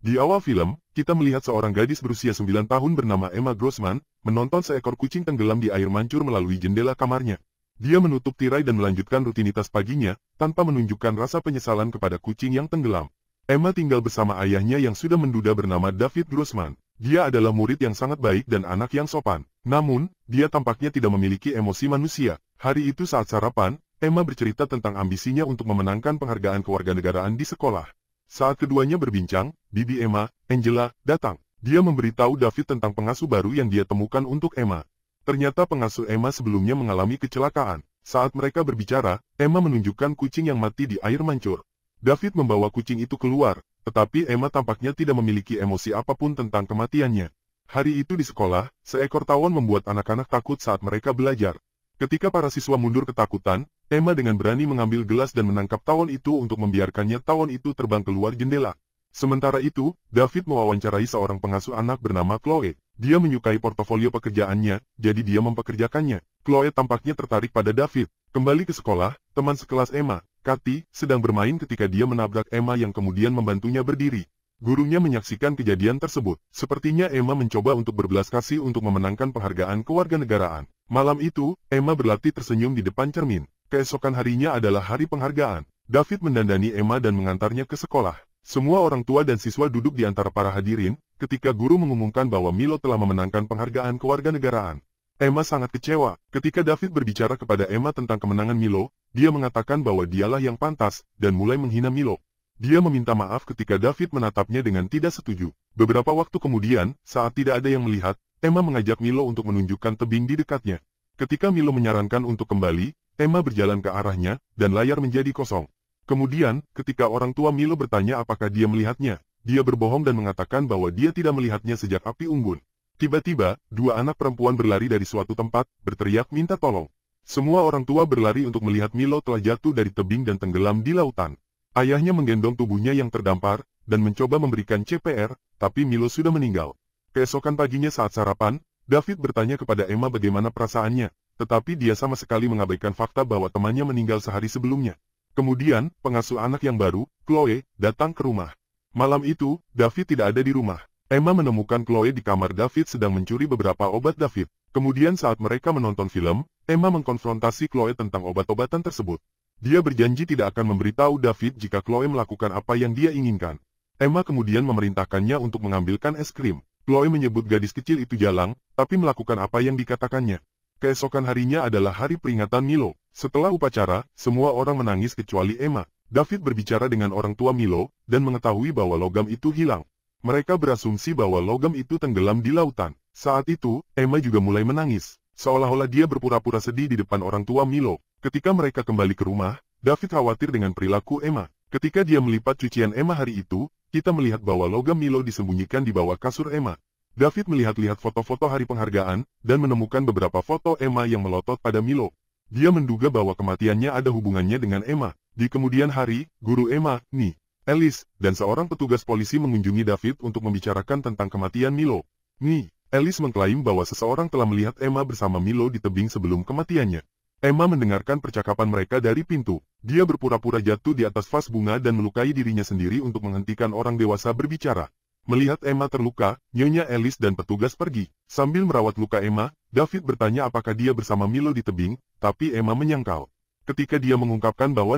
Di awal film, kita melihat seorang gadis berusia 9 tahun bernama Emma Grossman, menonton seekor kucing tenggelam di air mancur melalui jendela kamarnya. Dia menutup tirai dan melanjutkan rutinitas paginya, tanpa menunjukkan rasa penyesalan kepada kucing yang tenggelam. Emma tinggal bersama ayahnya yang sudah menduda bernama David Grossman. Dia adalah murid yang sangat baik dan anak yang sopan. Namun, dia tampaknya tidak memiliki emosi manusia. Hari itu saat sarapan, Emma bercerita tentang ambisinya untuk memenangkan penghargaan kewarganegaraan di sekolah. Saat keduanya berbincang, bibi Emma, Angela, datang. Dia memberitahu David tentang pengasuh baru yang dia temukan untuk Emma. Ternyata pengasuh Emma sebelumnya mengalami kecelakaan. Saat mereka berbicara, Emma menunjukkan kucing yang mati di air mancur. David membawa kucing itu keluar, tetapi Emma tampaknya tidak memiliki emosi apapun tentang kematiannya. Hari itu di sekolah, seekor tawon membuat anak-anak takut saat mereka belajar. Ketika para siswa mundur ketakutan, Emma dengan berani mengambil gelas dan menangkap tawon itu untuk membiarkannya tawon itu terbang keluar jendela. Sementara itu, David mewawancarai seorang pengasuh anak bernama Chloe. Dia menyukai portofolio pekerjaannya, jadi dia mempekerjakannya. Chloe tampaknya tertarik pada David. Kembali ke sekolah, teman sekelas Emma, Kathy, sedang bermain ketika dia menabrak Emma yang kemudian membantunya berdiri. Gurunya menyaksikan kejadian tersebut. Sepertinya Emma mencoba untuk berbelas kasih untuk memenangkan penghargaan kewarganegaraan. Malam itu, Emma berlatih tersenyum di depan cermin. Keesokan harinya adalah hari penghargaan. David mendandani Emma dan mengantarnya ke sekolah. Semua orang tua dan siswa duduk di antara para hadirin, ketika guru mengumumkan bahwa Milo telah memenangkan penghargaan kewarganegaraan. Emma sangat kecewa. Ketika David berbicara kepada Emma tentang kemenangan Milo, dia mengatakan bahwa dialah yang pantas, dan mulai menghina Milo. Dia meminta maaf ketika David menatapnya dengan tidak setuju. Beberapa waktu kemudian, saat tidak ada yang melihat, Emma mengajak Milo untuk menunjukkan tebing di dekatnya. Ketika Milo menyarankan untuk kembali, Emma berjalan ke arahnya, dan layar menjadi kosong. Kemudian, ketika orang tua Milo bertanya apakah dia melihatnya, dia berbohong dan mengatakan bahwa dia tidak melihatnya sejak api unggun. Tiba-tiba, dua anak perempuan berlari dari suatu tempat, berteriak minta tolong. Semua orang tua berlari untuk melihat Milo telah jatuh dari tebing dan tenggelam di lautan. Ayahnya menggendong tubuhnya yang terdampar, dan mencoba memberikan CPR, tapi Milo sudah meninggal. Keesokan paginya saat sarapan, David bertanya kepada Emma bagaimana perasaannya, tetapi dia sama sekali mengabaikan fakta bahwa temannya meninggal sehari sebelumnya. Kemudian, pengasuh anak yang baru, Chloe, datang ke rumah. Malam itu, David tidak ada di rumah. Emma menemukan Chloe di kamar David sedang mencuri beberapa obat David. Kemudian saat mereka menonton film, Emma mengkonfrontasi Chloe tentang obat-obatan tersebut. Dia berjanji tidak akan memberitahu David jika Chloe melakukan apa yang dia inginkan. Emma kemudian memerintahkannya untuk mengambilkan es krim. Chloe menyebut gadis kecil itu jalang, tapi melakukan apa yang dikatakannya. Keesokan harinya adalah hari peringatan Milo. Setelah upacara, semua orang menangis kecuali Emma. David berbicara dengan orang tua Milo, dan mengetahui bahwa logam itu hilang. Mereka berasumsi bahwa logam itu tenggelam di lautan. Saat itu, Emma juga mulai menangis. Seolah-olah dia berpura-pura sedih di depan orang tua Milo. Ketika mereka kembali ke rumah, David khawatir dengan perilaku Emma. Ketika dia melipat cucian Emma hari itu, kita melihat bahwa logam Milo disembunyikan di bawah kasur Emma. David melihat-lihat foto-foto hari penghargaan, dan menemukan beberapa foto Emma yang melotot pada Milo. Dia menduga bahwa kematiannya ada hubungannya dengan Emma. Di kemudian hari, guru Emma, Alice, dan seorang petugas polisi mengunjungi David untuk membicarakan tentang kematian Milo. Alice mengklaim bahwa seseorang telah melihat Emma bersama Milo di tebing sebelum kematiannya. Emma mendengarkan percakapan mereka dari pintu. Dia berpura-pura jatuh di atas vas bunga dan melukai dirinya sendiri untuk menghentikan orang dewasa berbicara. Melihat Emma terluka, Nyonya Alice dan petugas pergi. Sambil merawat luka Emma, David bertanya apakah dia bersama Milo di tebing, tapi Emma menyangkal. Ketika dia mengungkapkan bahwa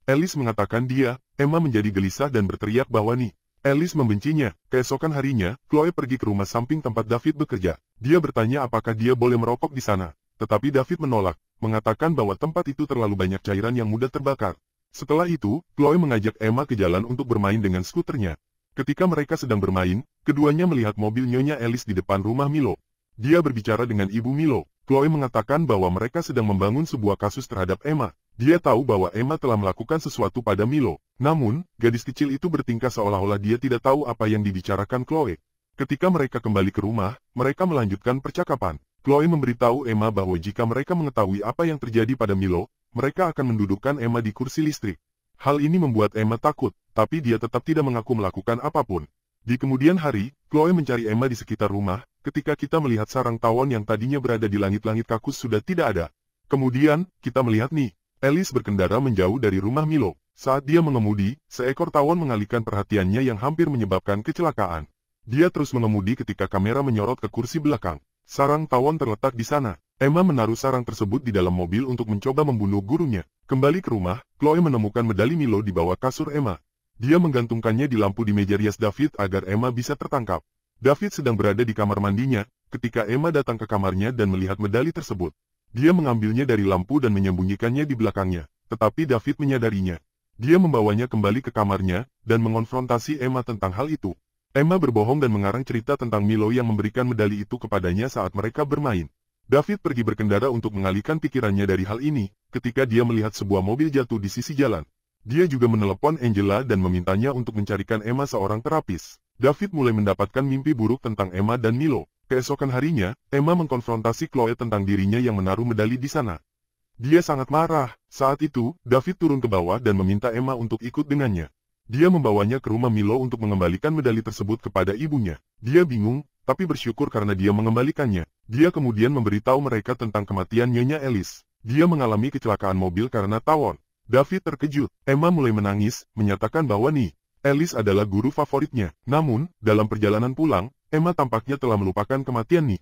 Alice mengatakan dia, Emma menjadi gelisah dan berteriak bahwa Alice membencinya. Keesokan harinya, Chloe pergi ke rumah samping tempat David bekerja. Dia bertanya apakah dia boleh merokok di sana, tetapi David menolak, mengatakan bahwa tempat itu terlalu banyak cairan yang mudah terbakar. Setelah itu, Chloe mengajak Emma ke jalan untuk bermain dengan skuternya. Ketika mereka sedang bermain, keduanya melihat mobil Nyonya Alice di depan rumah Milo. Dia berbicara dengan ibu Milo. Chloe mengatakan bahwa mereka sedang membangun sebuah kasus terhadap Emma. Dia tahu bahwa Emma telah melakukan sesuatu pada Milo. Namun, gadis kecil itu bertingkah seolah-olah dia tidak tahu apa yang dibicarakan Chloe. Ketika mereka kembali ke rumah, mereka melanjutkan percakapan. Chloe memberitahu Emma bahwa jika mereka mengetahui apa yang terjadi pada Milo, mereka akan mendudukkan Emma di kursi listrik. Hal ini membuat Emma takut, tapi dia tetap tidak mengaku melakukan apapun. Di kemudian hari, Chloe mencari Emma di sekitar rumah, ketika kita melihat sarang tawon yang tadinya berada di langit-langit kakus sudah tidak ada. Kemudian, kita melihat Alice berkendara menjauh dari rumah Milo. Saat dia mengemudi, seekor tawon mengalihkan perhatiannya yang hampir menyebabkan kecelakaan. Dia terus mengemudi ketika kamera menyorot ke kursi belakang. Sarang tawon terletak di sana. Emma menaruh sarang tersebut di dalam mobil untuk mencoba membunuh gurunya. Kembali ke rumah, Chloe menemukan medali Milo di bawah kasur Emma. Dia menggantungkannya di lampu di meja rias David agar Emma bisa tertangkap. David sedang berada di kamar mandinya, ketika Emma datang ke kamarnya dan melihat medali tersebut. Dia mengambilnya dari lampu dan menyembunyikannya di belakangnya, tetapi David menyadarinya. Dia membawanya kembali ke kamarnya, dan mengonfrontasi Emma tentang hal itu. Emma berbohong dan mengarang cerita tentang Milo yang memberikan medali itu kepadanya saat mereka bermain. David pergi berkendara untuk mengalihkan pikirannya dari hal ini, ketika dia melihat sebuah mobil jatuh di sisi jalan. Dia juga menelepon Angela dan memintanya untuk mencarikan Emma seorang terapis. David mulai mendapatkan mimpi buruk tentang Emma dan Milo. Keesokan harinya, Emma mengkonfrontasi Chloe tentang dirinya yang menaruh medali di sana. Dia sangat marah. Saat itu, David turun ke bawah dan meminta Emma untuk ikut dengannya. Dia membawanya ke rumah Milo untuk mengembalikan medali tersebut kepada ibunya. Dia bingung, tapi bersyukur karena dia mengembalikannya. Dia kemudian memberitahu mereka tentang kematian Nyonya Alice. Dia mengalami kecelakaan mobil karena tawon. David terkejut. Emma mulai menangis, menyatakan bahwa Alice adalah guru favoritnya. Namun, dalam perjalanan pulang, Emma tampaknya telah melupakan kematian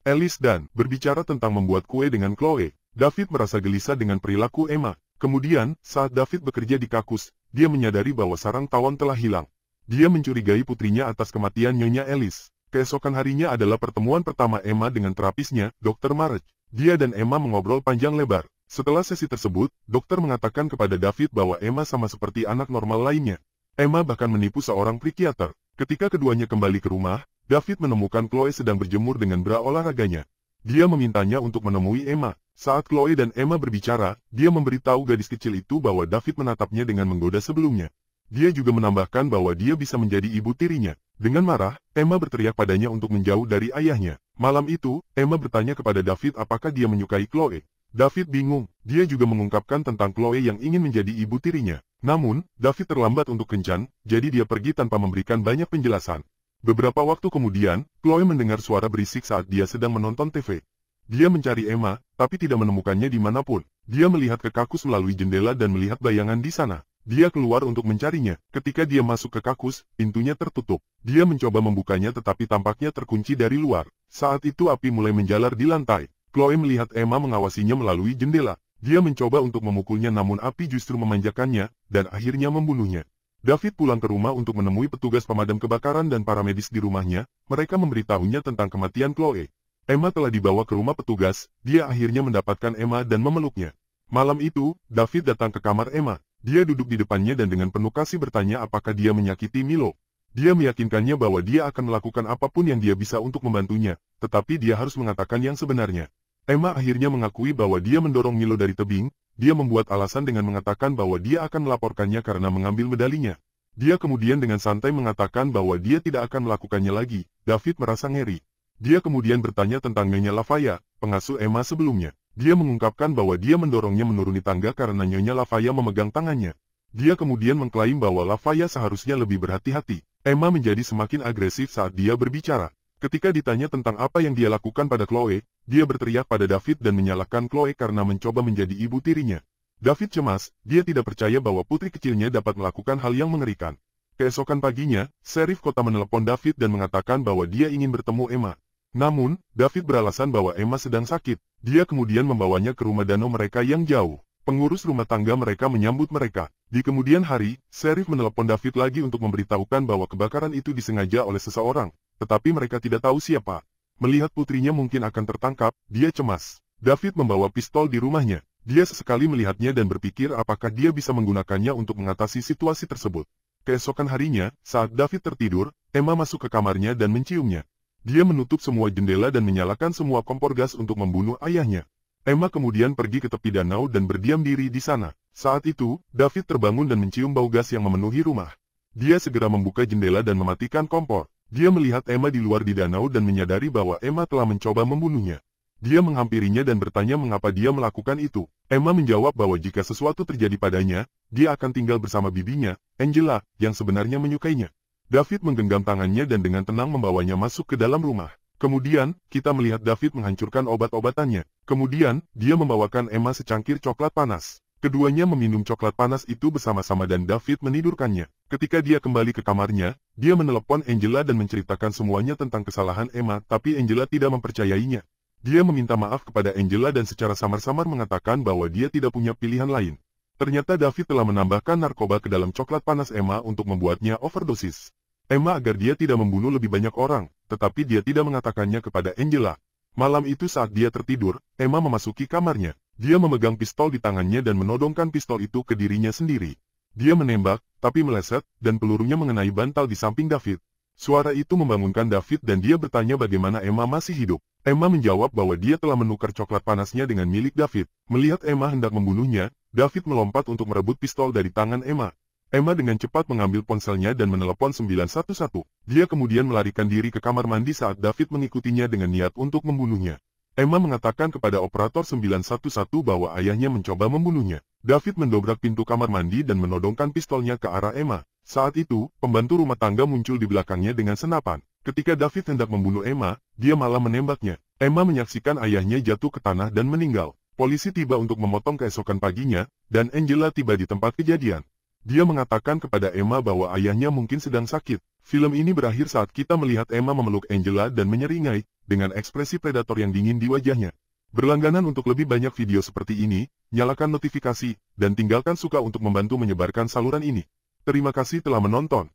Alice dan berbicara tentang membuat kue dengan Chloe. David merasa gelisah dengan perilaku Emma. Kemudian, saat David bekerja di kakus, dia menyadari bahwa sarang tawon telah hilang. Dia mencurigai putrinya atas kematian Nyonya Alice. Keesokan harinya adalah pertemuan pertama Emma dengan terapisnya, Dr. March. Dia dan Emma mengobrol panjang lebar. Setelah sesi tersebut, dokter mengatakan kepada David bahwa Emma sama seperti anak normal lainnya. Emma bahkan menipu seorang psikiater. Ketika keduanya kembali ke rumah, David menemukan Chloe sedang berjemur dengan bra olahraganya. Dia memintanya untuk menemui Emma. Saat Chloe dan Emma berbicara, dia memberitahu gadis kecil itu bahwa David menatapnya dengan menggoda sebelumnya. Dia juga menambahkan bahwa dia bisa menjadi ibu tirinya. Dengan marah, Emma berteriak padanya untuk menjauh dari ayahnya. Malam itu, Emma bertanya kepada David apakah dia menyukai Chloe. David bingung. Dia juga mengungkapkan tentang Chloe yang ingin menjadi ibu tirinya. Namun, David terlambat untuk kencan, jadi dia pergi tanpa memberikan banyak penjelasan. Beberapa waktu kemudian, Chloe mendengar suara berisik saat dia sedang menonton TV. Dia mencari Emma, tapi tidak menemukannya dimanapun. Dia melihat ke kakus melalui jendela dan melihat bayangan di sana. Dia keluar untuk mencarinya. Ketika dia masuk ke kakus, pintunya tertutup. Dia mencoba membukanya tetapi tampaknya terkunci dari luar. Saat itu api mulai menjalar di lantai. Chloe melihat Emma mengawasinya melalui jendela. Dia mencoba untuk memukulnya namun api justru memanjakannya, dan akhirnya membunuhnya. David pulang ke rumah untuk menemui petugas pemadam kebakaran dan para medis di rumahnya. Mereka memberitahunya tentang kematian Chloe. Emma telah dibawa ke rumah petugas, dia akhirnya mendapatkan Emma dan memeluknya. Malam itu, David datang ke kamar Emma. Dia duduk di depannya dan dengan penuh kasih bertanya apakah dia menyakiti Milo. Dia meyakinkannya bahwa dia akan melakukan apapun yang dia bisa untuk membantunya, tetapi dia harus mengatakan yang sebenarnya. Emma akhirnya mengakui bahwa dia mendorong Milo dari tebing. Dia membuat alasan dengan mengatakan bahwa dia akan melaporkannya karena mengambil medalinya. Dia kemudian dengan santai mengatakan bahwa dia tidak akan melakukannya lagi. David merasa ngeri. Dia kemudian bertanya tentang Nyonya Lafaya, pengasuh Emma sebelumnya. Dia mengungkapkan bahwa dia mendorongnya menuruni tangga karena Nyonya Lafaya memegang tangannya. Dia kemudian mengklaim bahwa Lafaya seharusnya lebih berhati-hati. Emma menjadi semakin agresif saat dia berbicara. Ketika ditanya tentang apa yang dia lakukan pada Chloe, dia berteriak pada David dan menyalahkan Chloe karena mencoba menjadi ibu tirinya. David cemas, dia tidak percaya bahwa putri kecilnya dapat melakukan hal yang mengerikan. Keesokan paginya, Sheriff kota menelepon David dan mengatakan bahwa dia ingin bertemu Emma. Namun, David beralasan bahwa Emma sedang sakit. Dia kemudian membawanya ke rumah danau mereka yang jauh. Pengurus rumah tangga mereka menyambut mereka. Di kemudian hari, Sheriff menelepon David lagi untuk memberitahukan bahwa kebakaran itu disengaja oleh seseorang, tetapi mereka tidak tahu siapa. Melihat putrinya mungkin akan tertangkap, dia cemas. David membawa pistol di rumahnya. Dia sesekali melihatnya dan berpikir apakah dia bisa menggunakannya untuk mengatasi situasi tersebut. Keesokan harinya, saat David tertidur, Emma masuk ke kamarnya dan menciumnya. Dia menutup semua jendela dan menyalakan semua kompor gas untuk membunuh ayahnya. Emma kemudian pergi ke tepi danau dan berdiam diri di sana. Saat itu, David terbangun dan mencium bau gas yang memenuhi rumah. Dia segera membuka jendela dan mematikan kompor. Dia melihat Emma di luar di danau dan menyadari bahwa Emma telah mencoba membunuhnya. Dia menghampirinya dan bertanya mengapa dia melakukan itu. Emma menjawab bahwa jika sesuatu terjadi padanya, dia akan tinggal bersama bibinya, Angela, yang sebenarnya menyukainya. David menggenggam tangannya dan dengan tenang membawanya masuk ke dalam rumah. Kemudian, kita melihat David menghancurkan obat-obatannya. Kemudian, dia membawakan Emma secangkir coklat panas. Keduanya meminum coklat panas itu bersama-sama dan David menidurkannya. Ketika dia kembali ke kamarnya, dia menelepon Angela dan menceritakan semuanya tentang kesalahan Emma, tapi Angela tidak mempercayainya. Dia meminta maaf kepada Angela dan secara samar-samar mengatakan bahwa dia tidak punya pilihan lain. Ternyata David telah menambahkan narkoba ke dalam coklat panas Emma untuk membuatnya overdosis. Emma agar dia tidak membunuh lebih banyak orang, tetapi dia tidak mengatakannya kepada Angela. Malam itu saat dia tertidur, Emma memasuki kamarnya. Dia memegang pistol di tangannya dan menodongkan pistol itu ke dirinya sendiri. Dia menembak, tapi meleset, dan pelurunya mengenai bantal di samping David. Suara itu membangunkan David dan dia bertanya bagaimana Emma masih hidup. Emma menjawab bahwa dia telah menukar coklat panasnya dengan milik David. Melihat Emma hendak membunuhnya, David melompat untuk merebut pistol dari tangan Emma. Emma dengan cepat mengambil ponselnya dan menelepon 911. Dia kemudian melarikan diri ke kamar mandi saat David mengikutinya dengan niat untuk membunuhnya. Emma mengatakan kepada operator 911 bahwa ayahnya mencoba membunuhnya. David mendobrak pintu kamar mandi dan menodongkan pistolnya ke arah Emma. Saat itu, pembantu rumah tangga muncul di belakangnya dengan senapan. Ketika David hendak membunuh Emma, dia malah menembaknya. Emma menyaksikan ayahnya jatuh ke tanah dan meninggal. Polisi tiba untuk memotong keesokan paginya, dan Angela tiba di tempat kejadian. Dia mengatakan kepada Emma bahwa ayahnya mungkin sedang sakit. Film ini berakhir saat kita melihat Emma memeluk Angela dan menyeringai, dengan ekspresi predator yang dingin di wajahnya. Berlangganan untuk lebih banyak video seperti ini, nyalakan notifikasi, dan tinggalkan suka untuk membantu menyebarkan saluran ini. Terima kasih telah menonton.